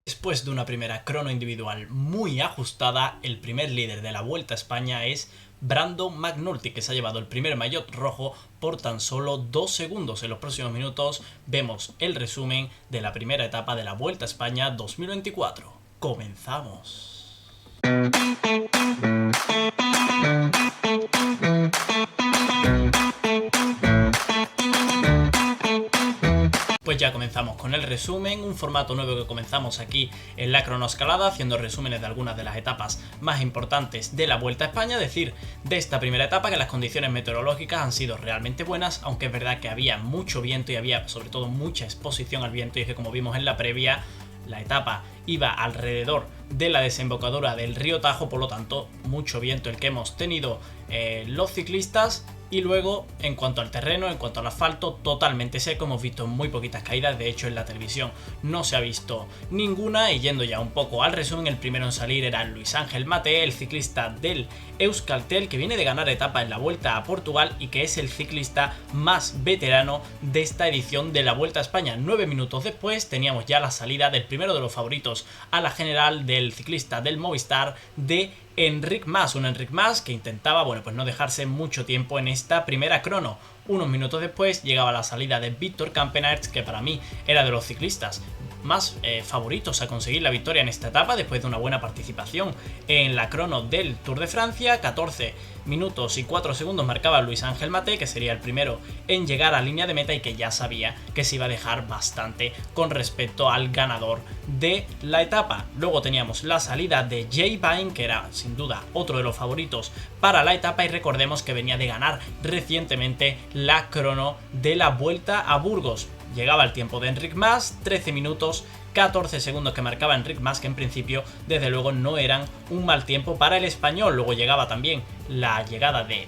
Después de una primera crono individual muy ajustada, el primer líder de la Vuelta a España es Brandon McNulty, que se ha llevado el primer maillot rojo por tan solo 2 segundos. En los próximos minutos vemos el resumen de la primera etapa de la Vuelta a España 2024. ¡Comenzamos! Pues ya comenzamos con el resumen, un formato nuevo que comenzamos aquí en la cronoescalada, haciendo resúmenes de algunas de las etapas más importantes de la Vuelta a España, es decir, de esta primera etapa, que las condiciones meteorológicas han sido realmente buenas, aunque es verdad que había mucho viento y había sobre todo mucha exposición al viento, y es que, como vimos en la previa, la etapa iba alrededor de la desembocadura del río Tajo, por lo tanto mucho viento el que hemos tenido los ciclistas. Y luego, en cuanto al terreno, en cuanto al asfalto, totalmente seco, hemos visto muy poquitas caídas, de hecho en la televisión no se ha visto ninguna. Y yendo ya un poco al resumen, el primero en salir era Luis Ángel Mateu, el ciclista del Euskaltel, que viene de ganar etapa en la Vuelta a Portugal y que es el ciclista más veterano de esta edición de la Vuelta a España. 9 minutos después teníamos ya la salida del primero de los favoritos a la general, del ciclista del Movistar, de Enric Mas, un Enric Mas que intentaba, pues no dejarse mucho tiempo en esta primera crono. Unos minutos después llegaba la salida de Víctor Campenaerts, que para mí era de los ciclistas más favoritos a conseguir la victoria en esta etapa, después de una buena participación en la crono del Tour de Francia. 14 minutos y 4 segundos marcaba Luis Ángel Mateu, que sería el primero en llegar a línea de meta y que ya sabía que se iba a dejar bastante con respecto al ganador de la etapa. Luego teníamos la salida de Jay Vine, que era sin duda otro de los favoritos para la etapa, y recordemos que venía de ganar recientemente la crono de la Vuelta a Burgos. Llegaba el tiempo de Enric Mas, 13 minutos 14 segundos que marcaba Enric Mas, que en principio desde luego no eran un mal tiempo para el español. Luego llegaba también la llegada de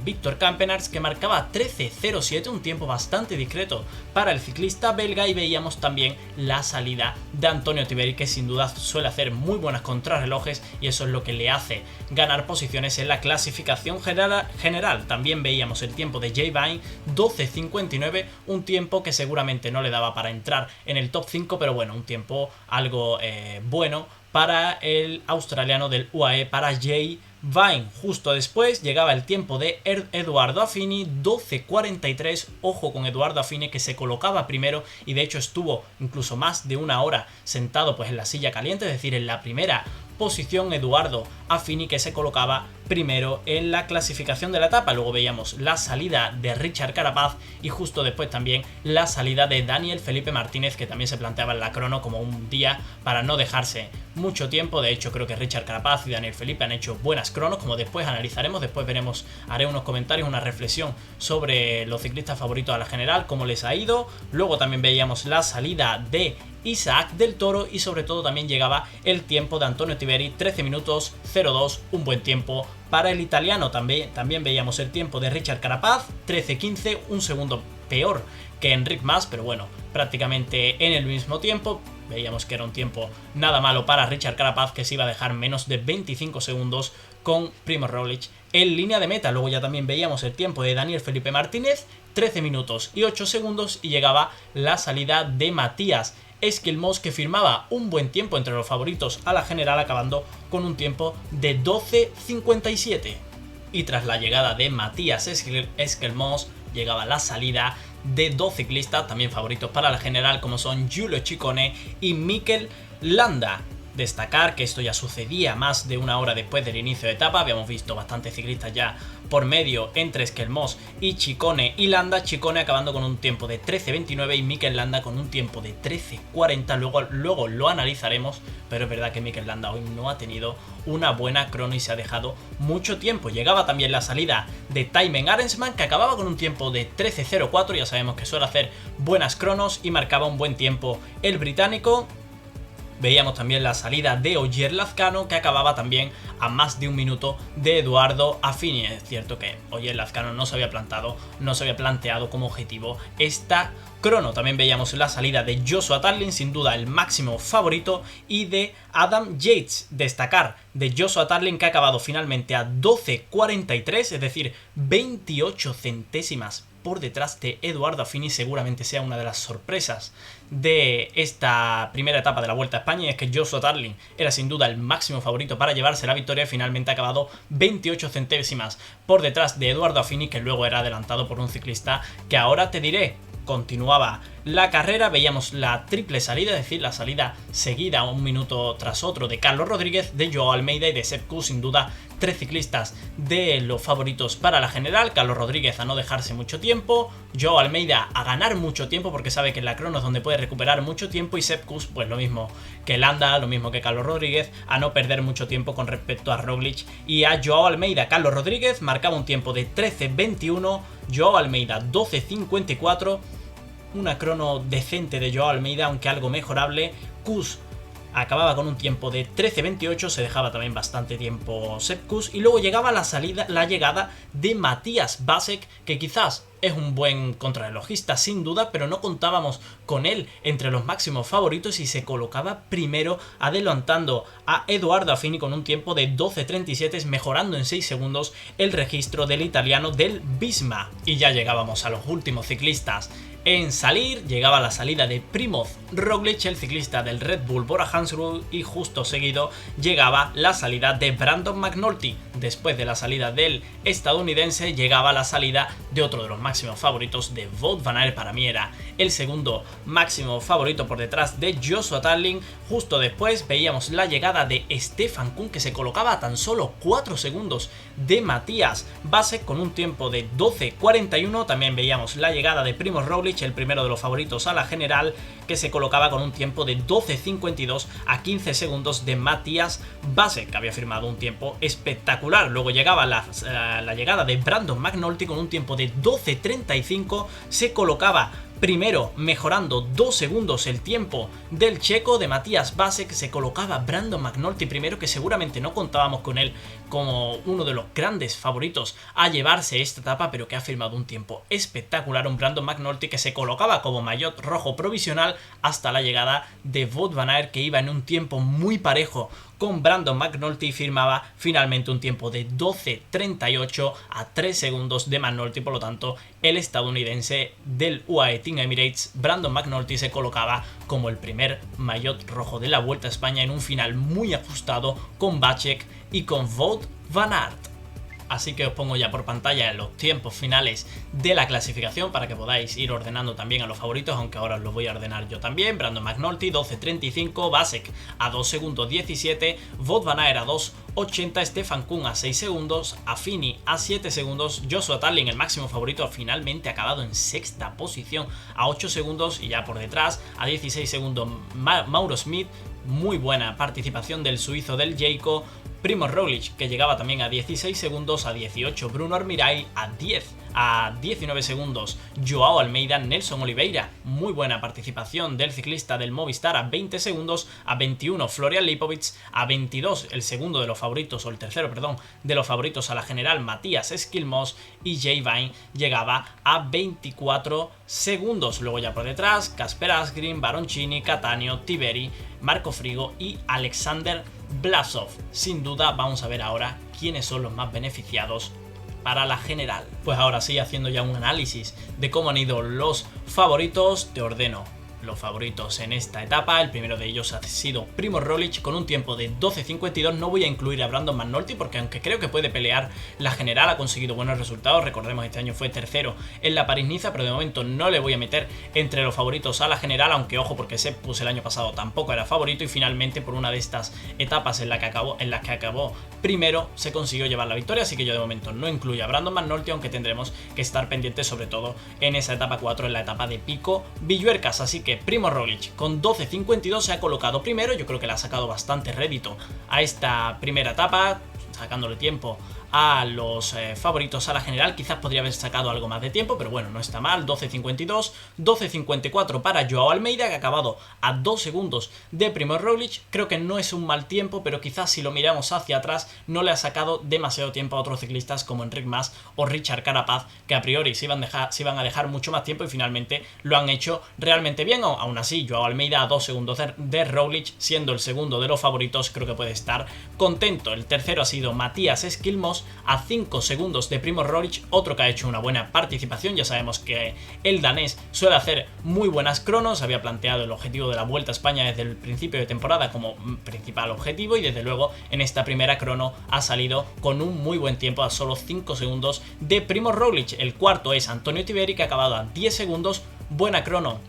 Víctor Campenaerts, que marcaba 13.07, un tiempo bastante discreto para el ciclista belga, y veíamos también la salida de Antonio Tiberi, que sin duda suele hacer muy buenas contrarrelojes y eso es lo que le hace ganar posiciones en la clasificación general. También veíamos el tiempo de Jay Vine, 12.59, un tiempo que seguramente no le daba para entrar en el top 5, pero bueno, un tiempo algo bueno para el australiano del UAE, para Jay Vine. Justo después llegaba el tiempo de Eduardo Affini, 12.43, ojo con Eduardo Affini, que se colocaba primero y de hecho estuvo incluso más de una hora sentado en la silla caliente, es decir, en la primera posición Eduardo Affini, que se colocaba primero en la clasificación de la etapa. Luego veíamos la salida de Richard Carapaz y justo después también la salida de Daniel Felipe Martínez, que también se planteaba en la crono como un día para no dejarse mucho tiempo. De hecho, creo que Richard Carapaz y Daniel Felipe han hecho buenas cronos, como después analizaremos. Después veremos, haré unos comentarios, una reflexión sobre los ciclistas favoritos a la general, cómo les ha ido. Luego también veíamos la salida de Isaac del Toro y sobre todo también llegaba el tiempo de Antonio Tiberi, 13 minutos 02, un buen tiempo para el italiano. También veíamos el tiempo de Richard Carapaz, 13.15, un segundo peor que Enric Mas, pero bueno, prácticamente en el mismo tiempo. Veíamos que era un tiempo nada malo para Richard Carapaz, que se iba a dejar menos de 25 segundos con Primož Roglič en línea de meta. Luego ya también veíamos el tiempo de Daniel Felipe Martínez, 13 minutos y 8 segundos, y llegaba la salida de Matías Esquelmós, que firmaba un buen tiempo entre los favoritos a la general, acabando con un tiempo de 12.57. Y tras la llegada de Matías Esquelmós llegaba la salida de dos ciclistas también favoritos para la general, como son Giulio Ciccone y Mikel Landa. Destacar que esto ya sucedía más de una hora después del inicio de etapa. Habíamos visto bastantes ciclistas ya por medio entre Esquelmós y Ciccone y Landa. Ciccone acabando con un tiempo de 13.29 y Mikel Landa con un tiempo de 13.40. Luego lo analizaremos, pero es verdad que Mikel Landa hoy no ha tenido una buena crono y se ha dejado mucho tiempo. Llegaba también la salida de Thymen Arensman, que acababa con un tiempo de 13.04. Ya sabemos que suele hacer buenas cronos y marcaba un buen tiempo el británico. Veíamos también la salida de Ogier Lazcano, que acababa también a más de un minuto de Eduardo Affini. Es cierto que Ogier Lazcano no se había planteado como objetivo esta crono. También veíamos la salida de Joshua Tarling, sin duda el máximo favorito, y de Adam Yates. Destacar de Joshua Tarling, que ha acabado finalmente a 12.43, es decir, 28 centésimas por detrás de Eduardo Affini. Seguramente sea una de las sorpresas de esta primera etapa de la Vuelta a España, y es que Joshua Tarling era sin duda el máximo favorito para llevarse la victoria. Finalmente ha acabado 28 centésimas por detrás de Edoardo Affini, que luego era adelantado por un ciclista que ahora te diré. Continuaba la carrera, veíamos la triple salida, es decir, la salida seguida un minuto tras otro de Carlos Rodríguez, de Joao Almeida y de Sepp Kuss. Sin duda, tres ciclistas de los favoritos para la general. Carlos Rodríguez a no dejarse mucho tiempo, Joao Almeida a ganar mucho tiempo porque sabe que en la crono es donde puede recuperar mucho tiempo, y Sepp Kuss, pues lo mismo que Landa, lo mismo que Carlos Rodríguez, a no perder mucho tiempo con respecto a Roglic y a Joao Almeida. Carlos Rodríguez marcaba un tiempo de 13.21, Joao Almeida 12.54, una crono decente de Joao Almeida, aunque algo mejorable. Kuss acababa con un tiempo de 13.28, se dejaba también bastante tiempo Sepp Kuss, y luego llegaba la llegada de Matías Vasek, que quizás es un buen contrarrelojista sin duda, pero no contábamos con él entre los máximos favoritos, y se colocaba primero adelantando a Edoardo Affini con un tiempo de 12.37, mejorando en 6 segundos el registro del italiano del Visma. Y ya llegábamos a los últimos ciclistas en salir, llegaba la salida de Primoz Roglic, el ciclista del Red Bull Bora Hansgrohe, y justo seguido llegaba la salida de Brandon McNulty. Después de la salida del estadounidense llegaba la salida de otro de los máximos favoritos, de Wout van Aert. Para mí era el segundo máximo favorito por detrás de Joshua Tarling. Justo después veíamos la llegada de Stefan Kuhn, que se colocaba a tan solo 4 segundos de Matías Vasek con un tiempo de 12.41. También veíamos la llegada de Primoz Roglic, el primero de los favoritos a la general, que se colocaba con un tiempo de 12.52 a 15 segundos de Matías Vasek, que había firmado un tiempo espectacular. Luego llegaba la llegada de Brandon McNulty con un tiempo de 12.35, se colocaba primero, mejorando 2 segundos el tiempo del checo. De Matías Vasek se colocaba Brandon McNulty primero, que seguramente no contábamos con él como uno de los grandes favoritos a llevarse esta etapa, pero que ha firmado un tiempo espectacular. Un Brandon McNulty que se colocaba como maillot rojo provisional hasta la llegada de Wout van Aert, que iba en un tiempo muy parejo con Brandon McNulty, y firmaba finalmente un tiempo de 12.38 a 3 segundos de McNulty. Por lo tanto, el estadounidense del UAE Team Emirates, Brandon McNulty, se colocaba como el primer maillot rojo de la Vuelta a España, en un final muy ajustado con Bacek y con Wout van Aert. Así que os pongo ya por pantalla los tiempos finales de la clasificación para que podáis ir ordenando también a los favoritos, aunque ahora os los voy a ordenar yo también. Brandon McNulty 12.35, Vasek a 2 segundos 17, Wout van Aert a 2.80, Stefan Kuhn a 6 segundos, Affini a 7 segundos, Joshua Tarling, el máximo favorito, finalmente acabado en sexta posición a 8 segundos, y ya por detrás a 16 segundos Mauro Smith. Muy buena participación del suizo del Jayco. Primoz Roglic, que llegaba también a 16 segundos, a 18 Bruno Armirail, a 19 segundos Joao Almeida. Nelson Oliveira, muy buena participación del ciclista del Movistar, a 20 segundos, a 21 Florian Lipovic, a 22 el segundo de los favoritos, o el tercero, perdón, de los favoritos a la general, Matías Skilmos, y Jay Vine llegaba a 24 segundos. Luego ya por detrás, Casper Asgreen, Baroncini, Cattaneo, Tiberi, Marco Frigo y Alexander Blasov. Sin duda, vamos a ver ahora quiénes son los más beneficiados para la general. Pues ahora sí, haciendo ya un análisis de cómo han ido los favoritos, te ordeno los favoritos en esta etapa. El primero de ellos ha sido Primoz Roglic con un tiempo de 12.52. No voy a incluir a Brandon McNulty porque, aunque creo que puede pelear la general, ha conseguido buenos resultados. Recordemos, este año fue tercero en la París-Niza, pero de momento no le voy a meter entre los favoritos a la general, aunque ojo, porque Sepp Kuss el año pasado tampoco era favorito, y finalmente por una de estas etapas en las que acabó primero se consiguió llevar la victoria. Así que yo de momento no incluyo a Brandon McNulty, aunque tendremos que estar pendientes sobre todo en esa etapa 4, en la etapa de Pico Villuercas. Así que Primoz Roglic con 12.52 se ha colocado primero. Yo creo que le ha sacado bastante rédito a esta primera etapa, sacándole tiempo a los favoritos a la general. Quizás podría haber sacado algo más de tiempo, pero bueno, no está mal. 12.52, 12.54 para Joao Almeida, que ha acabado a 2 segundos de Primoz Roglic. Creo que no es un mal tiempo, pero quizás si lo miramos hacia atrás no le ha sacado demasiado tiempo a otros ciclistas como Enric Mas o Richard Carapaz, que a priori se iban a dejar mucho más tiempo y finalmente lo han hecho realmente bien. Aún así, Joao Almeida a 2 segundos de Roglic, siendo el segundo de los favoritos, creo que puede estar contento. El tercero ha sido Matías Skilmos estamos a 5 segundos de Primož Roglič, otro que ha hecho una buena participación. Ya sabemos que el danés suele hacer muy buenas cronos, había planteado el objetivo de la Vuelta a España desde el principio de temporada como principal objetivo y desde luego en esta primera crono ha salido con un muy buen tiempo a solo 5 segundos de Primož Roglič. El cuarto es Antonio Tiberi, que ha acabado a 10 segundos, buena crono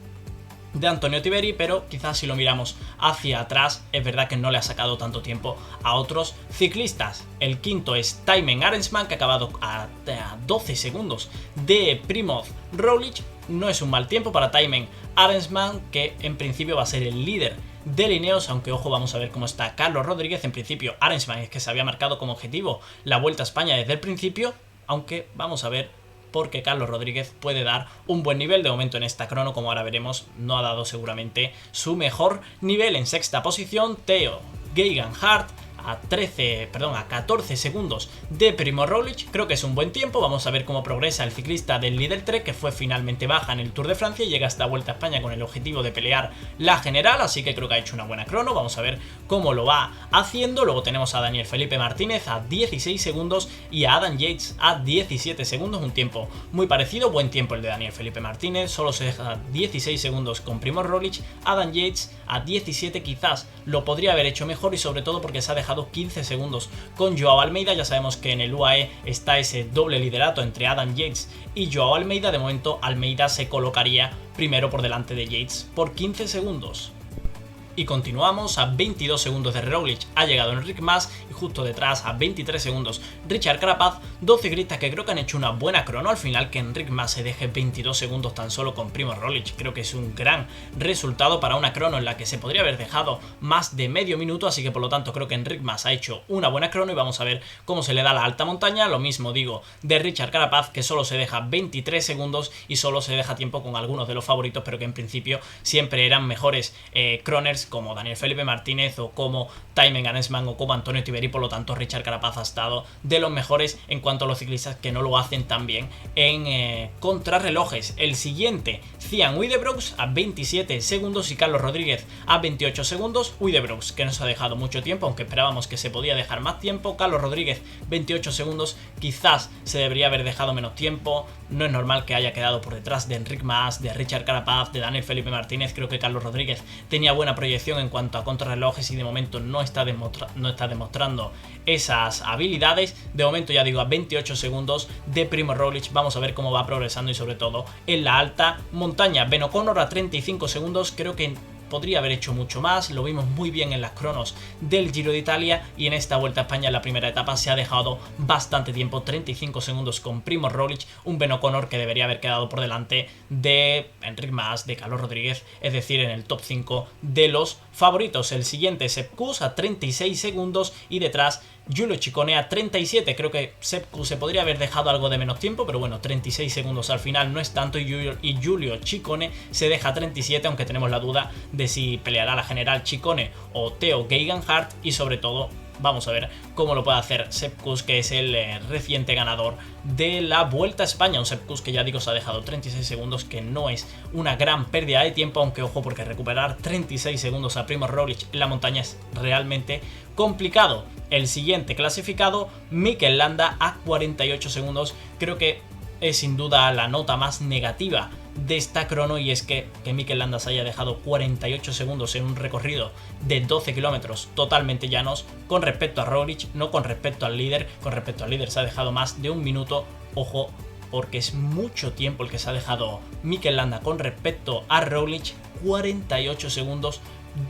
de Antonio Tiberi, pero quizás si lo miramos hacia atrás es verdad que no le ha sacado tanto tiempo a otros ciclistas. El quinto es Thymen Arensman, que ha acabado a 12 segundos de Primož Roglič. No es un mal tiempo para Thymen Arensman, que en principio va a ser el líder de Ineos, aunque ojo, vamos a ver cómo está Carlos Rodríguez. En principio Arensman es que se había marcado como objetivo la Vuelta a España desde el principio, aunque vamos a ver porque Carlos Rodríguez puede dar un buen nivel. De momento en esta crono, como ahora veremos, no ha dado seguramente su mejor nivel. En sexta posición, Teo Geoghegan Hart a 14 segundos de Primož Roglič. Creo que es un buen tiempo. Vamos a ver cómo progresa el ciclista del líder Trek, que fue finalmente baja en el Tour de Francia y llega a esta Vuelta a España con el objetivo de pelear la general, así que creo que ha hecho una buena crono. Vamos a ver cómo lo va haciendo. Luego tenemos a Daniel Felipe Martínez a 16 segundos y a Adam Yates a 17 segundos, un tiempo muy parecido, buen tiempo el de Daniel Felipe Martínez, solo se deja 16 segundos con Primož Roglič. Adam Yates a 17 quizás lo podría haber hecho mejor, y sobre todo porque se ha dejado 15 segundos con Joao Almeida. Ya sabemos que en el UAE está ese doble liderato entre Adam Yates y Joao Almeida. De momento Almeida se colocaría primero por delante de Yates por 15 segundos. Y continuamos a 22 segundos de Roglič, ha llegado Enric Mas y justo detrás a 23 segundos Richard Carapaz, dos ciclistas que creo que han hecho una buena crono. Al final que Enric Mas se deje 22 segundos tan solo con Primož Roglič, creo que es un gran resultado para una crono en la que se podría haber dejado más de medio minuto, así que por lo tanto creo que Enric Mas ha hecho una buena crono y vamos a ver cómo se le da la alta montaña. Lo mismo digo de Richard Carapaz, que solo se deja 23 segundos y solo se deja tiempo con algunos de los favoritos, pero que en principio siempre eran mejores croners como Daniel Felipe Martínez o como Thymen Arensman o como Antonio Tiberi. Por lo tanto Richard Carapaz ha estado de los mejores en cuanto a los ciclistas que no lo hacen tan bien en contrarrelojes. El siguiente, Cian Uijtdebroeks a 27 segundos y Carlos Rodríguez a 28 segundos. Uijtdebroeks, que nos ha dejado mucho tiempo, aunque esperábamos que se podía dejar más tiempo. Carlos Rodríguez 28 segundos, quizás se debería haber dejado menos tiempo. No es normal que haya quedado por detrás de Enric Mas, de Richard Carapaz, de Daniel Felipe Martínez. Creo que Carlos Rodríguez tenía buena proyección en cuanto a contrarrelojes y de momento no está demostrando esas habilidades. De momento, ya digo, a 28 segundos de Primož Roglič. Vamos a ver cómo va progresando y sobre todo en la alta montaña. Ben O'Connor a 35 segundos, creo que podría haber hecho mucho más, lo vimos muy bien en las cronos del Giro de Italia y en esta Vuelta a España en la primera etapa se ha dejado bastante tiempo, 35 segundos con Primož Roglič, un Ben O'Connor que debería haber quedado por delante de Enric Mas, de Carlos Rodríguez, es decir, en el top 5 de los favoritos. El siguiente es Sepp Kuss a 36 segundos y detrás Giulio Ciccone a 37, creo que Sepp Kuss se podría haber dejado algo de menos tiempo, pero bueno, 36 segundos al final no es tanto y Giulio Ciccone se deja 37, aunque tenemos la duda de si peleará la general Ciccone o Teo Geoghegan Hart y sobre todo vamos a ver cómo lo puede hacer Sepp Kuss, que es el reciente ganador de la Vuelta a España. Un Sepp Kuss que ya digo se ha dejado 36 segundos, que no es una gran pérdida de tiempo, aunque ojo porque recuperar 36 segundos a Primož Roglič en la montaña es realmente complicado. El siguiente clasificado, Mikel Landa a 48 segundos, creo que es sin duda la nota más negativa de esta crono, y es que Mikel Landa se haya dejado 48 segundos en un recorrido de 12 kilómetros totalmente llanos con respecto a Roglič, no con respecto al líder. Con respecto al líder se ha dejado más de un minuto, ojo, porque es mucho tiempo el que se ha dejado Mikel Landa con respecto a Roglič, 48 segundos,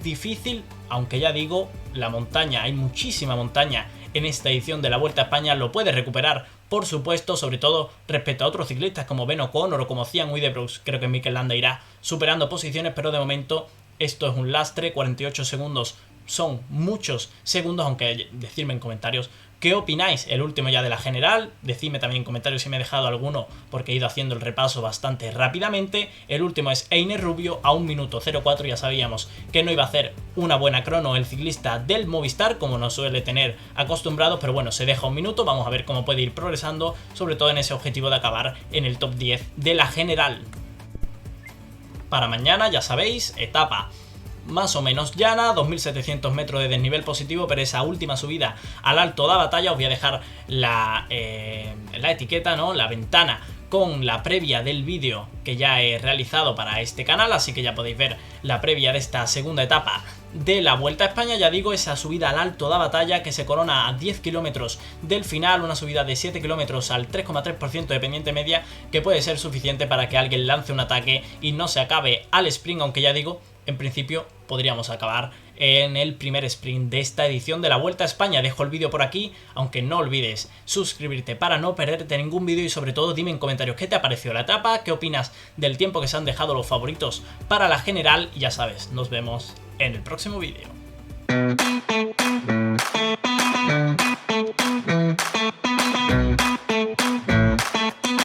difícil, aunque ya digo, la montaña, hay muchísima montaña en esta edición de la Vuelta a España, lo puede recuperar, por supuesto, sobre todo respecto a otros ciclistas como Ben O'Connor o como Cian Uijtdebroeks. Creo que Mikel Landa irá superando posiciones, pero de momento esto es un lastre. 48 segundos son muchos segundos, aunque decidme en comentarios qué opináis. El último ya de la general, decidme también en comentarios si me he dejado alguno, porque he ido haciendo el repaso bastante rápidamente. El último es Einer Rubio a 1 minuto 04, ya sabíamos que no iba a hacer una buena crono el ciclista del Movistar, como nos suele tener acostumbrados, pero bueno, se deja 1 minuto, vamos a ver cómo puede ir progresando, sobre todo en ese objetivo de acabar en el top 10 de la general. Para mañana, ya sabéis, etapa más o menos llana, 2700 metros de desnivel positivo, pero esa última subida al Alto da Batalla, os voy a dejar la etiqueta, ¿no? La ventana con la previa del vídeo que ya he realizado para este canal, así que ya podéis ver la previa de esta segunda etapa de la Vuelta a España. Ya digo, esa subida al Alto da Batalla que se corona a 10 kilómetros del final, una subida de 7 kilómetros al 3,3% de pendiente media, que puede ser suficiente para que alguien lance un ataque y no se acabe al sprint, aunque ya digo, en principio podríamos acabar en el primer sprint de esta edición de la Vuelta a España. Dejo el vídeo por aquí, aunque no olvides suscribirte para no perderte ningún vídeo y sobre todo dime en comentarios qué te ha parecido la etapa, qué opinas del tiempo que se han dejado los favoritos para la general y ya sabes, nos vemos en el próximo vídeo.